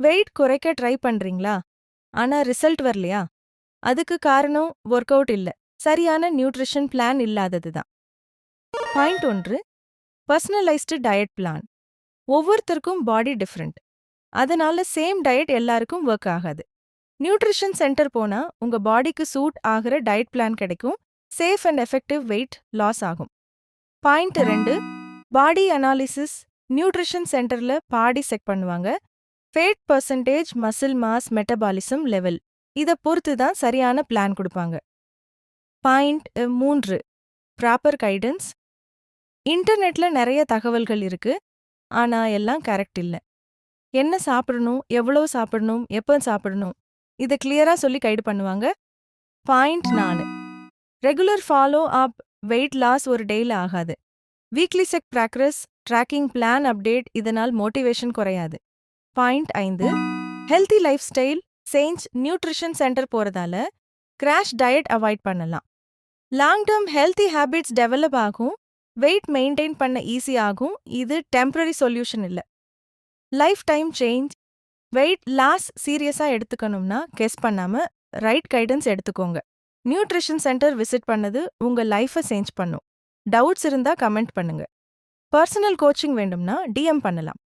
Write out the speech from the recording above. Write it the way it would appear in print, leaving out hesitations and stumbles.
Wait குறைக்க try பண்றீங்களா? ஆனா ரிசல்ட் வரலையா? அதுக்கு காரணம் ஒர்க் அவுட் இல்ல. சரியான நியூட்ரிஷன் பிளான் இல்லாதது தான். பாயிண்ட் 1. Personalised diet plan. ஒவ்வொருத்தருக்கும் பாடி டிஃபரெண்ட். அதனால சேம் டயட் எல்லாருக்கும் ஒர்க் ஆகாது. நியூட்ரிஷன் சென்டர் போனா உங்க பாடிக்கு சூட் ஆகிற டயட் பிளான் கிடைக்கும். Safe and effective weight loss ஆகும். பாயிண்ட் 2. Body analysis. நியூட்ரிஷன் சென்டர்ல பாடி செக் பண்ணுவாங்க. Fat percentage, muscle mass, metabolism level இத பொறுத்து தான் சரியான பிளான் கொடுப்பாங்க. பாயிண்ட் 3. Proper guidance. இன்டர்நெட்ல நிறைய தகவல்கள் இருக்கு. ஆனா எல்லாம் கரெக்ட் இல்ல. என்ன சாப்பிடணும், எவ்வளவு சாப்பிடணும், எப்ப சாப்பிடணும் இத கிளியரா சொல்லி கைடு பண்ணுவாங்க. Point 4. Regular follow up. Weight loss ஒரு டேல ஆகாது. Weekly check progress, tracking plan update இதனால் மோட்டிவேஷன் குறையாது. Point 5. Healthy lifestyle change. Nutrition centre போறதால கிராஷ் டயட் அவாய்ட் பண்ணலாம். Long term healthy habits develop ஆகும். வெயிட் மெயின்டைன் பண்ண ஈஸி ஆகும். இது டெம்பரரி சொல்யூஷன் இல்ல. Lifetime change. Weight loss சீரியஸா எடுத்துக்கணும்னா கெஸ் பண்ணாம ரைட் கைடன்ஸ் எடுத்துக்கோங்க. நியூட்ரிஷன் சென்டர் விசிட் பண்ணது உங்க லைஃபை சேஞ்ச் பண்ணும். டவுட்ஸ் இருந்தா கமெண்ட் பண்ணுங்க. பர்சனல் கோச்சிங் வேண்டும்னா DM பண்ணலாம்.